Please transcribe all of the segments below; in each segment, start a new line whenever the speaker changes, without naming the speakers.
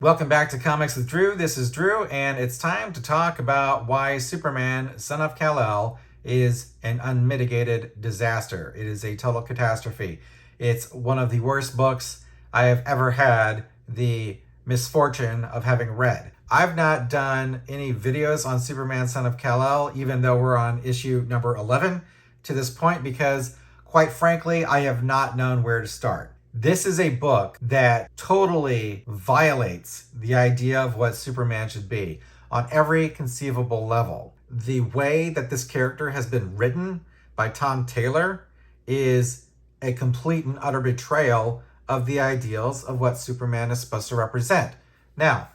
Welcome back to Comics with Drew. This is Drew, and it's time to talk about why Superman, Son of Kal-El, is an unmitigated disaster. It is a total catastrophe. It's one of the worst books I have ever had the misfortune of having read. I've not done any videos on Superman, Son of Kal-El, even though we're on issue number 11 to this point, because quite frankly, I have not known where to start. This is a book that totally violates the idea of what Superman should be on every conceivable level. The way that this character has been written by Tom Taylor is a complete and utter betrayal of the ideals of what Superman is supposed to represent. Now,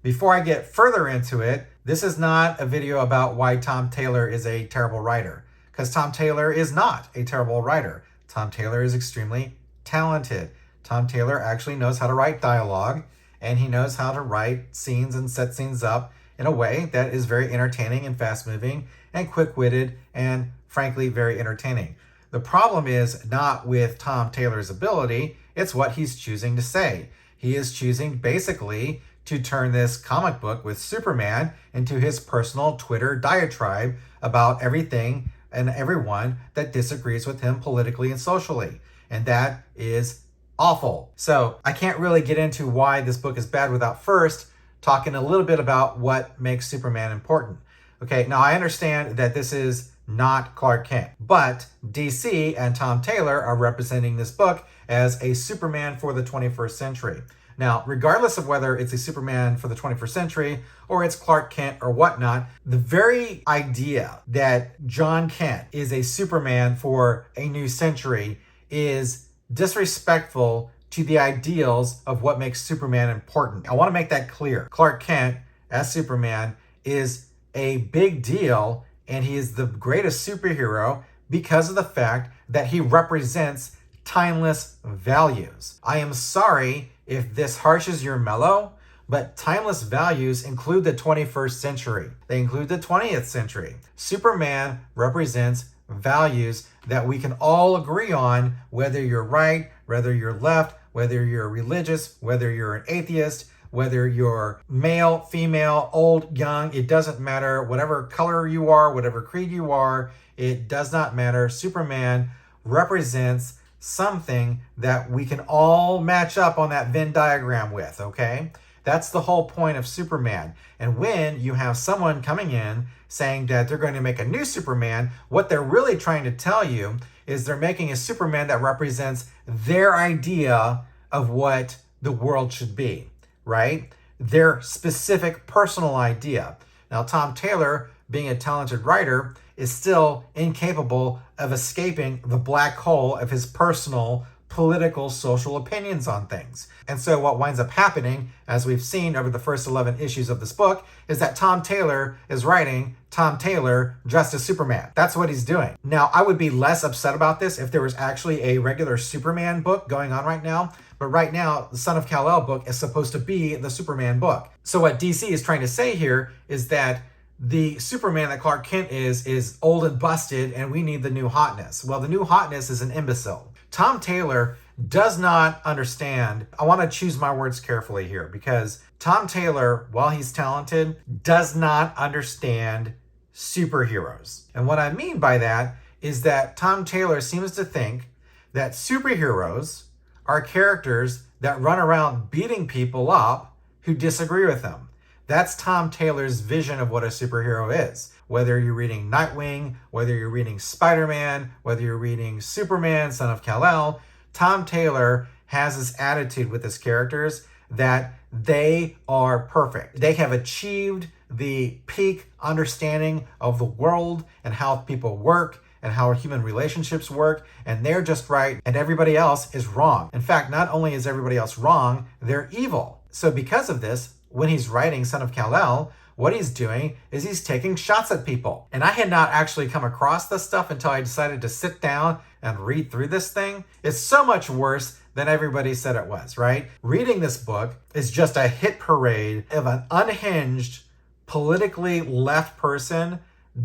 before I get further into it, this is not a video about why Tom Taylor is a terrible writer, because Tom Taylor is not a terrible writer. Tom Taylor is extremely talented. Tom Taylor actually knows how to write dialogue, and he knows how to write scenes and set scenes up in a way that is very entertaining and fast-moving and quick-witted and frankly very entertaining. The problem is not with Tom Taylor's ability, it's what he's choosing to say. He is choosing basically to turn this comic book with Superman into his personal Twitter diatribe about everything and everyone that disagrees with him politically and socially. And that is awful. So I can't really get into why this book is bad without first talking a little bit about what makes Superman important. Okay, now I understand that this is not Clark Kent, but DC and Tom Taylor are representing this book as a Superman for the 21st century. Now, regardless of whether it's a Superman for the 21st century or it's Clark Kent or whatnot, the very idea that John Kent is a Superman for a new century is disrespectful to the ideals of what makes Superman important. I want to make that clear. Clark Kent, as Superman, is a big deal, and he is the greatest superhero because of the fact that he represents timeless values. I am sorry if this harshes your mellow, but timeless values include the 21st century. They include the 20th century. Superman represents values that we can all agree on, whether you're right, whether you're left, whether you're religious, whether you're an atheist, whether you're male, female, old, young, it doesn't matter. Whatever color you are, whatever creed you are, it does not matter. Superman represents something that we can all match up on that Venn diagram with, okay? That's the whole point of Superman. And when you have someone coming in saying that they're going to make a new Superman, what they're really trying to tell you is they're making a Superman that represents their idea of what the world should be, right? Their specific personal idea. Now, Tom Taylor, being a talented writer, is still incapable of escaping the black hole of his personal political, social opinions on things. And so what winds up happening, as we've seen over the first 11 issues of this book, is that Tom Taylor is writing Tom Taylor dressed as Superman. That's what he's doing. Now, I would be less upset about this if there was actually a regular Superman book going on right now. But right now, the Son of Kal-El book is supposed to be the Superman book. So what DC is trying to say here is that the Superman that Clark Kent is old and busted, and we need the new hotness. Well, the new hotness is an imbecile. Tom Taylor does not understand. I want to choose my words carefully here, because Tom Taylor, while he's talented, does not understand superheroes. And what I mean by that is that Tom Taylor seems to think that superheroes are characters that run around beating people up who disagree with them. That's Tom Taylor's vision of what a superhero is. Whether you're reading Nightwing, whether you're reading Spider-Man, whether you're reading Superman, Son of Kal-El, Tom Taylor has this attitude with his characters that they are perfect. They have achieved the peak understanding of the world and how people work and how human relationships work, and they're just right and everybody else is wrong. In fact, not only is everybody else wrong, they're evil. So because of this, when he's writing Son of Kal-El, what he's doing is he's taking shots at people. And I had not actually come across this stuff until I decided to sit down and read through this thing. It's so much worse than everybody said it was, right? Reading this book is just a hit parade of an unhinged, politically left person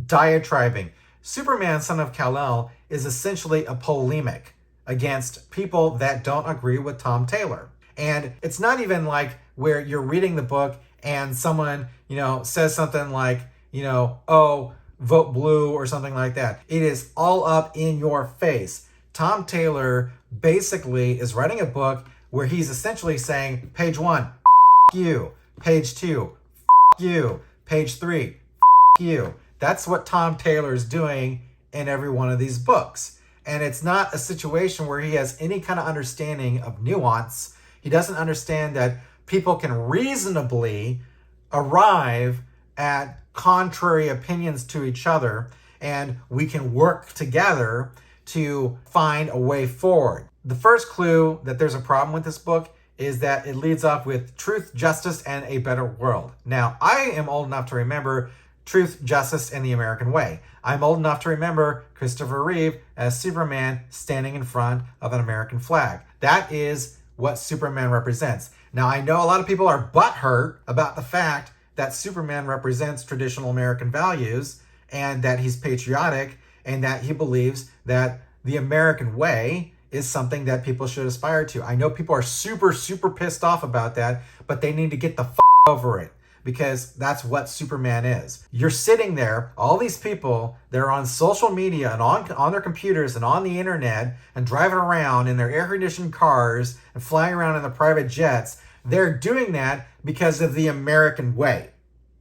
diatribing. Superman, Son of Kal-El is essentially a polemic against people that don't agree with Tom Taylor. And it's not even like where you're reading the book and someone, says something like, oh, vote blue or something like that. It is all up in your face. Tom Taylor basically is writing a book where he's essentially saying, page 1, you. Page 2, you. Page 3, you. That's what Tom Taylor is doing in every one of these books. And it's not a situation where he has any kind of understanding of nuance. He doesn't understand that people can reasonably arrive at contrary opinions to each other, and we can work together to find a way forward. The first clue that there's a problem with this book is that it leads off with truth, justice, and a better world. Now, I am old enough to remember Truth, Justice, and the American Way. I'm old enough to remember Christopher Reeve as Superman standing in front of an American flag. That is what Superman represents. Now, I know a lot of people are butthurt about the fact that Superman represents traditional American values and that he's patriotic and that he believes that the American way is something that people should aspire to. I know people are super, super pissed off about that, but they need to get the over it, because that's what Superman is. You're sitting there, all these people, they're on social media and on their computers and on the internet and driving around in their air-conditioned cars and flying around in the private jets. They're doing that because of the American way.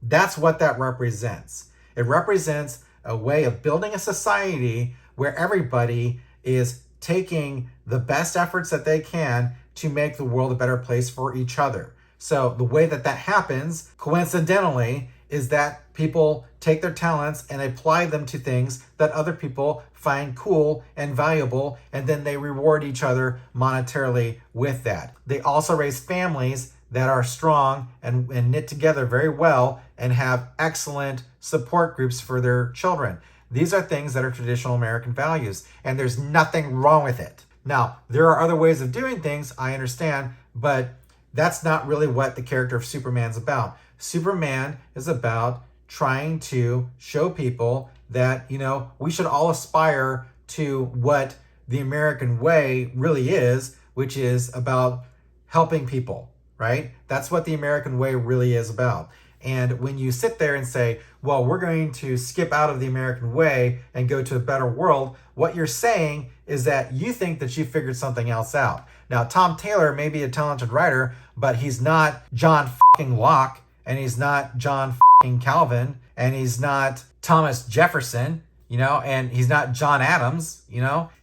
That's what that represents. It represents a way of building a society where everybody is taking the best efforts that they can to make the world a better place for each other. So the way that happens, coincidentally, is that people take their talents and apply them to things that other people find cool and valuable, and then they reward each other monetarily with that. They also raise families that are strong and knit together very well and have excellent support groups for their children. These are things that are traditional American values, and there's nothing wrong with it. Now, there are other ways of doing things, I understand, but that's not really what the character of Superman's about. Superman is about trying to show people that, we should all aspire to what the American way really is, which is about helping people, right? That's what the American way really is about. And when you sit there and say, well, we're going to skip out of the American way and go to a better world, what you're saying is that you think that you figured something else out. Now, Tom Taylor may be a talented writer, but he's not John fucking Locke, and he's not John fucking Calvin, and he's not Thomas Jefferson, and he's not John Adams,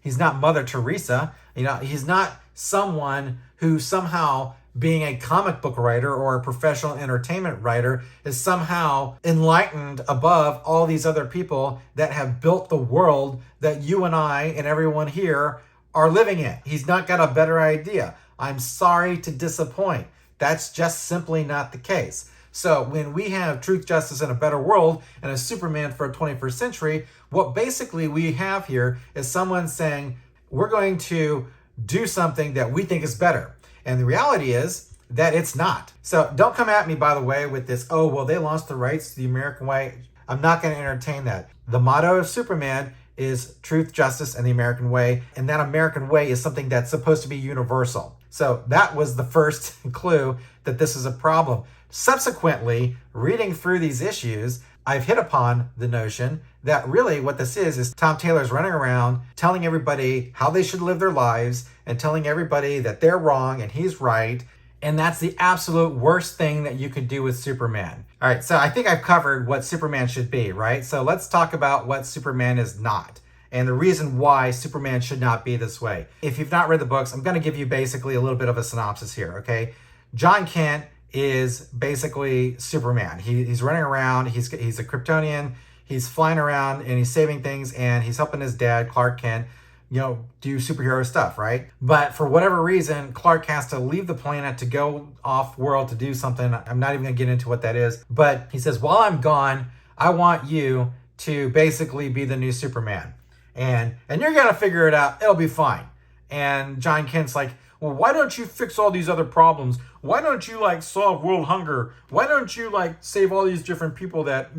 he's not Mother Teresa, he's not someone who somehow, being a comic book writer or a professional entertainment writer, is somehow enlightened above all these other people that have built the world that you and I and everyone here are living in. He's not got a better idea. I'm sorry to disappoint. That's just simply not the case. So when we have truth, justice, and a better world and a Superman for a 21st century, what basically we have here is someone saying, we're going to do something that we think is better. And the reality is that it's not. So don't come at me, by the way, with this, oh, well, they lost the rights to the American way. I'm not going to entertain that. The motto of Superman is truth, justice, and the American way. And that American way is something that's supposed to be universal. So that was the first clue that this is a problem. Subsequently, reading through these issues, I've hit upon the notion that really what this is Tom Taylor's running around telling everybody how they should live their lives and telling everybody that they're wrong and he's right. And that's the absolute worst thing that you could do with Superman. All right, so I think I've covered what Superman should be, right? So let's talk about what Superman is not and the reason why Superman should not be this way. If you've not read the books, I'm going to give you basically a little bit of a synopsis here, okay? John Kent is basically Superman. He's running around, he's a Kryptonian, he's flying around and he's saving things and he's helping his dad, Clark Kent, do superhero stuff, right? But for whatever reason, Clark has to leave the planet to go off world to do something. I'm not even gonna get into what that is, but he says, while I'm gone, I want you to basically be the new Superman. And you're gonna figure it out, it'll be fine. And John Kent's like, well, why don't you fix all these other problems? Why don't you solve world hunger? Why don't you save all these different people that,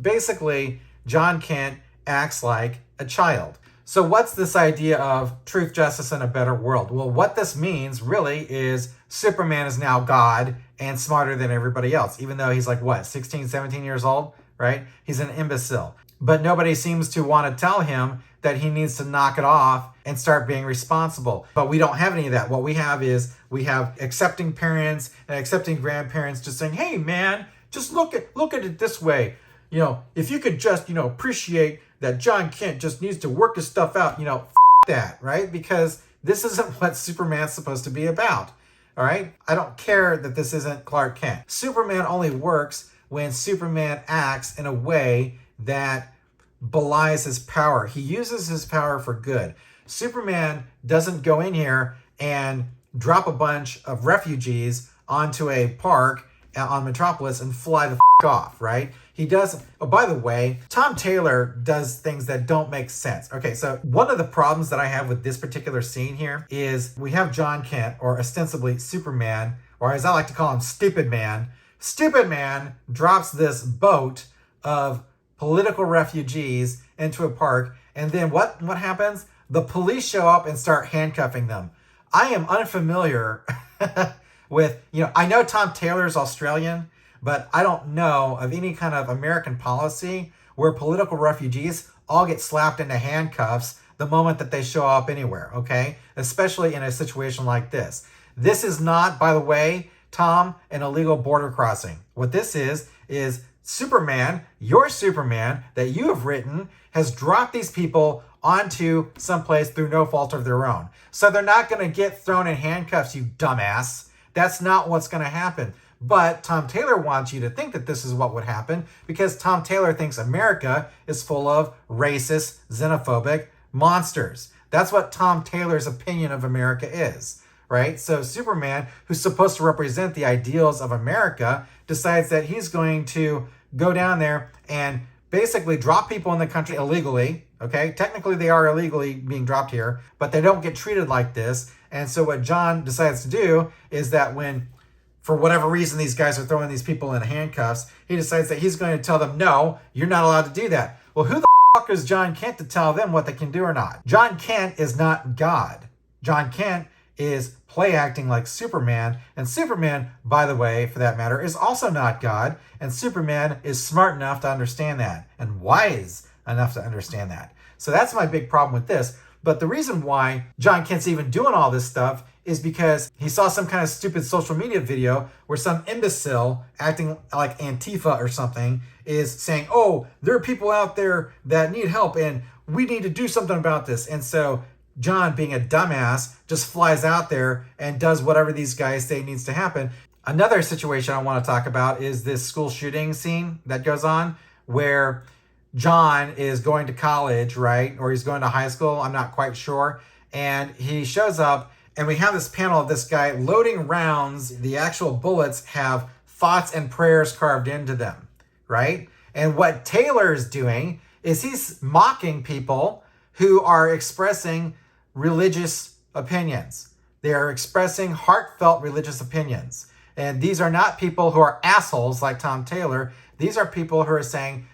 basically John Kent acts like a child. So what's this idea of truth, justice, and a better world? Well, what this means really is Superman is now God and smarter than everybody else, even though he's like, what, 16, 17 years old, right? He's an imbecile. But nobody seems to want to tell him that he needs to knock it off and start being responsible. But we don't have any of that. What we have is we have accepting parents and accepting grandparents just saying, hey man, just look at it this way. If you could just, appreciate that John Kent just needs to work his stuff out, that, right? Because this isn't what Superman's supposed to be about. All right? I don't care that this isn't Clark Kent. Superman only works when Superman acts in a way that belies his power. He uses his power for good. Superman doesn't go in here and drop a bunch of refugees onto a park on Metropolis and fly the off, right? He does. Oh, by the way, Tom Taylor does things that don't make sense. Okay, so one of the problems that I have with this particular scene here is we have John Kent, or ostensibly Superman, or as I like to call him, Stupid Man. Stupid Man drops this boat of political refugees into a park, and then what happens? The police show up and start handcuffing them. I am unfamiliar with, I know Tom Taylor's Australian, but I don't know of any kind of American policy where political refugees all get slapped into handcuffs the moment that they show up anywhere, okay? Especially in a situation like this. This is not, by the way, Tom, an illegal border crossing. What this is Superman, your Superman that you have written, has dropped these people onto someplace through no fault of their own. So they're not going to get thrown in handcuffs, you dumbass. That's not what's going to happen. But Tom Taylor wants you to think that this is what would happen because Tom Taylor thinks America is full of racist, xenophobic monsters. That's what Tom Taylor's opinion of America is, right? So Superman, who's supposed to represent the ideals of America, decides that he's going to go down there and basically drop people in the country illegally, okay? Technically, they are illegally being dropped here, but they don't get treated like this. And so what John decides to do is that when, for whatever reason, these guys are throwing these people in handcuffs, he decides that he's going to tell them, no, you're not allowed to do that. Well, who the fuck is John Kent to tell them what they can do or not? John Kent is not God. John Kent is play acting like Superman. And Superman, by the way, for that matter, is also not God. And Superman is smart enough to understand that and wise enough to understand that. So that's my big problem with this. But the reason why John Kent's even doing all this stuff is because he saw some kind of stupid social media video where some imbecile acting like Antifa or something is saying, oh, there are people out there that need help and we need to do something about this. And so John, being a dumbass, just flies out there and does whatever these guys say needs to happen. Another situation I want to talk about is this school shooting scene that goes on where John is going to college, right? Or he's going to high school, I'm not quite sure. And he shows up and we have this panel of this guy loading rounds. The actual bullets have thoughts and prayers carved into them, right? And what Taylor's doing is he's mocking people who are expressing religious opinions. They are expressing heartfelt religious opinions. And these are not people who are assholes like Tom Taylor. These are people who are saying,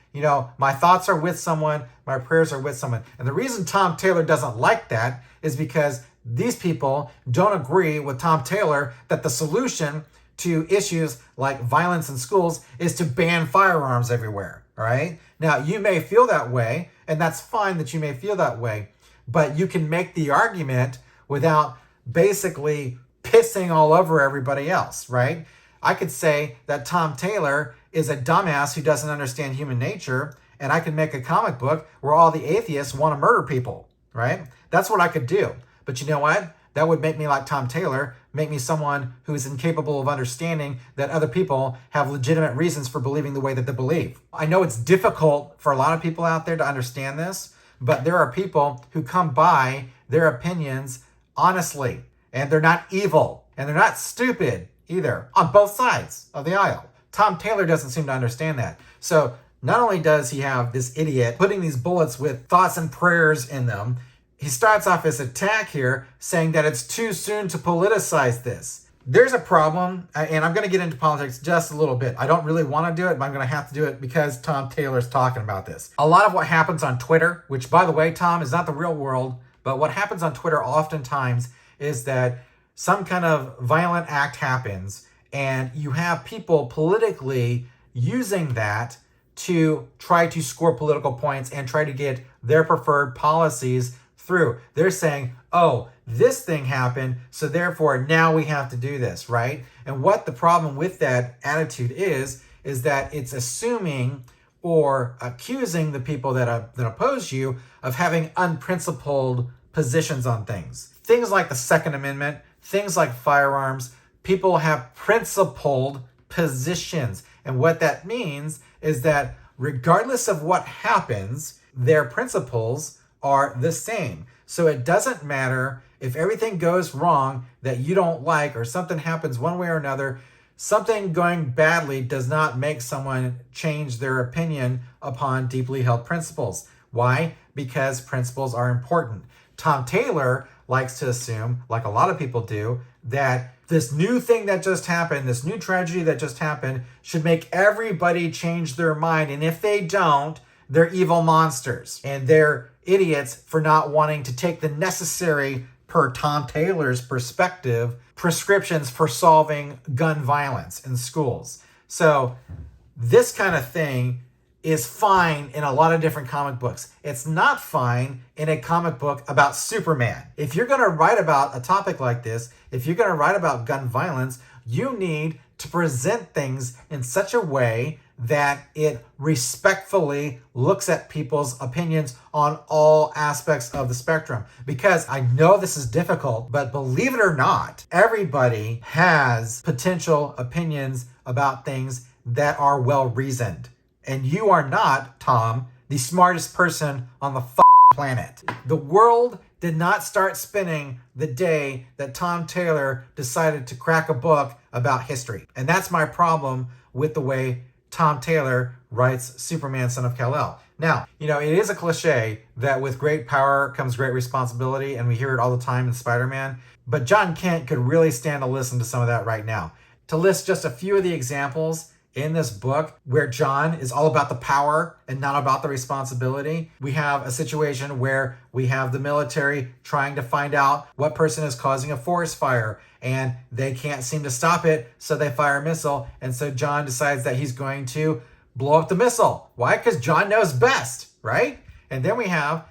my thoughts are with someone, my prayers are with someone. And the reason Tom Taylor doesn't like that is because these people don't agree with Tom Taylor that the solution to issues like violence in schools is to ban firearms everywhere, all right? Now, you may feel that way, and that's fine that you may feel that way, but you can make the argument without basically pissing all over everybody else, right? I could say that Tom Taylor is a dumbass who doesn't understand human nature, and I could make a comic book where all the atheists want to murder people, right? That's what I could do. But you know what? That would make me like Tom Taylor, make me someone who is incapable of understanding that other people have legitimate reasons for believing the way that they believe. I know it's difficult for a lot of people out there to understand this, but there are people who come by their opinions honestly, and they're not evil, and they're not stupid either, on both sides of the aisle. Tom Taylor doesn't seem to understand that. So not only does he have this idiot putting these bullets with thoughts and prayers in them, he starts off his attack here saying that it's too soon to politicize this. There's a problem, and I'm going to get into politics just a little bit. I don't really want to do it, but I'm going to have to do it because Tom Taylor's talking about this. A lot of what happens on Twitter, which, by the way, Tom, is not the real world, but what happens on Twitter oftentimes is that some kind of violent act happens, And you have people politically using that to try to score political points and try to get their preferred policies through. They're saying, oh, this thing happened, so therefore now we have to do this, right? And what the problem with that attitude is that it's assuming or accusing the people that oppose you of having unprincipled positions on things. Things like the Second Amendment, things like firearms, people have principled positions. And what that means is that regardless of what happens, their principles are the same. So it doesn't matter if everything goes wrong that you don't like or something happens one way or another. Something going badly does not make someone change their opinion upon deeply held principles. Why? Because principles are important. Tom Taylor likes to assume, like a lot of people do, that this new thing that just happened, this new tragedy that just happened, should make everybody change their mind. And if they don't, they're evil monsters. And they're idiots for not wanting to take the necessary, per Tom Taylor's perspective, prescriptions for solving gun violence in schools. So this kind of thing is fine in a lot of different comic books. It's not fine in a comic book about Superman. If you're going to write about a topic like this, if you're going to write about gun violence, you need to present things in such a way that it respectfully looks at people's opinions on all aspects of the spectrum. Because I know this is difficult, but believe it or not, everybody has potential opinions about things that are well reasoned. And you are not, Tom, the smartest person on the planet. The world did not start spinning the day that Tom Taylor decided to crack a book about history. And that's my problem with the way Tom Taylor writes Superman, Son of Kal-El. Now, it is a cliche that with great power comes great responsibility, and we hear it all the time in Spider-Man. But John Kent could really stand to listen to some of that right now. To list just a few of the examples in this book where John is all about the power and not about the responsibility. We have a situation where we have the military trying to find out what person is causing a forest fire, and they can't seem to stop it, so they fire a missile. And so John decides that he's going to blow up the missile. Why? Because John knows best, right? And then we have,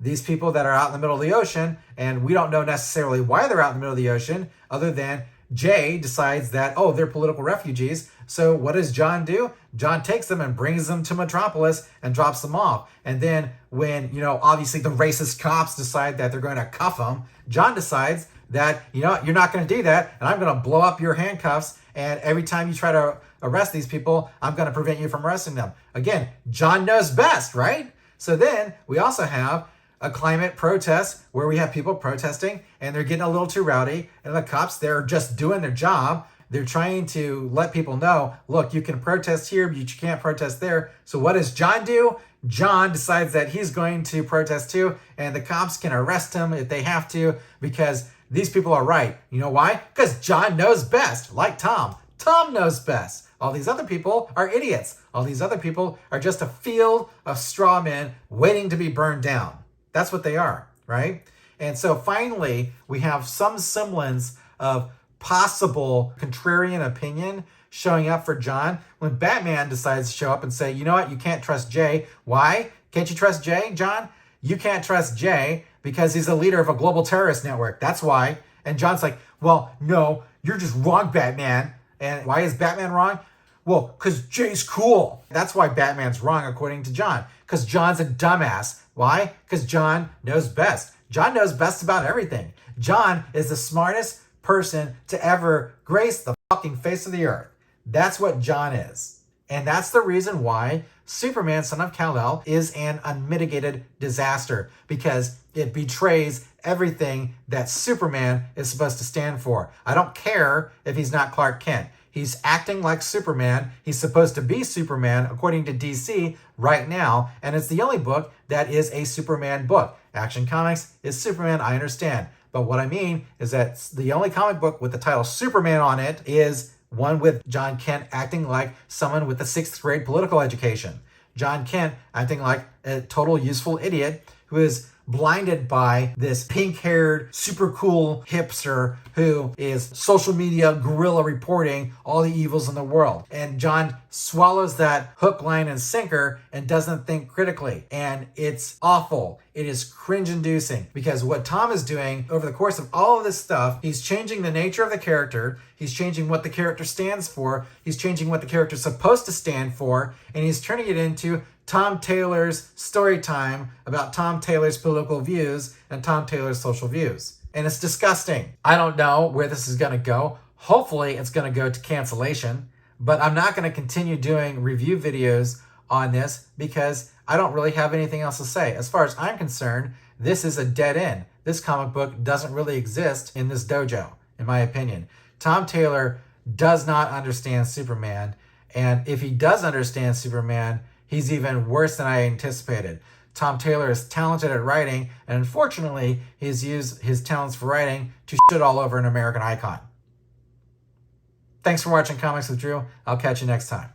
these people that are out in the middle of the ocean, and we don't know necessarily why they're out in the middle of the ocean, other than Jay decides that, they're political refugees. So what does John do? John takes them and brings them to Metropolis and drops them off. And then when, obviously the racist cops decide that they're going to cuff them, John decides that, you're not going to do that, and I'm going to blow up your handcuffs, and every time you try to arrest these people, I'm going to prevent you from arresting them. Again, John knows best, right? So then we also have a climate protest where we have people protesting and they're getting a little too rowdy, and the cops, they're just doing their job. They're trying to let people know, look, you can protest here, but you can't protest there. So what does John do? John decides that he's going to protest too, and the cops can arrest him if they have to, because these people are right. You know why? Because John knows best, like Tom. Tom knows best. All these other people are idiots. All these other people are just a field of straw men waiting to be burned down. That's what they are, right? And so finally, we have some semblance of possible contrarian opinion showing up for John when Batman decides to show up and say, you know what, you can't trust Jay. Why? Can't you trust Jay, John? You can't trust Jay because he's the leader of a global terrorist network. That's why. And John's like, well, no, you're just wrong, Batman. And why is Batman wrong? Well, because Jay's cool. That's why Batman's wrong, according to John. Because John's a dumbass. Why? Because John knows best. John knows best about everything. John is the smartest person to ever grace the fucking face of the earth. That's what John is. And that's the reason why Superman, Son of Kal-El is an unmitigated disaster, because it betrays everything that Superman is supposed to stand for. I don't care if he's not Clark Kent. He's acting like Superman. He's supposed to be Superman according to DC right now, and it's the only book that is a Superman book. Action Comics is Superman, I understand. But what I mean is that the only comic book with the title Superman on it is one with John Kent acting like someone with a 6th grade political education. John Kent acting like a total useful idiot who is blinded by this pink-haired, super cool hipster who is social media guerrilla reporting all the evils in the world. And John swallows that hook, line, and sinker and doesn't think critically. And it's awful. It is cringe-inducing because what Tom is doing over the course of all of this stuff, he's changing the nature of the character, he's changing what the character stands for, he's changing what the character is supposed to stand for, and he's turning it into Tom Taylor's story time about Tom Taylor's political views and Tom Taylor's social views. And it's disgusting. I don't know where this is going to go. Hopefully it's going to go to cancellation, but I'm not going to continue doing review videos on this because I don't really have anything else to say. As far as I'm concerned, this is a dead end. This comic book doesn't really exist in this dojo, in my opinion. Tom Taylor does not understand Superman, and if he does understand Superman, he's even worse than I anticipated. Tom Taylor is talented at writing, and unfortunately, he's used his talents for writing to shit all over an American icon. Thanks for watching Comics with Drew. I'll catch you next time.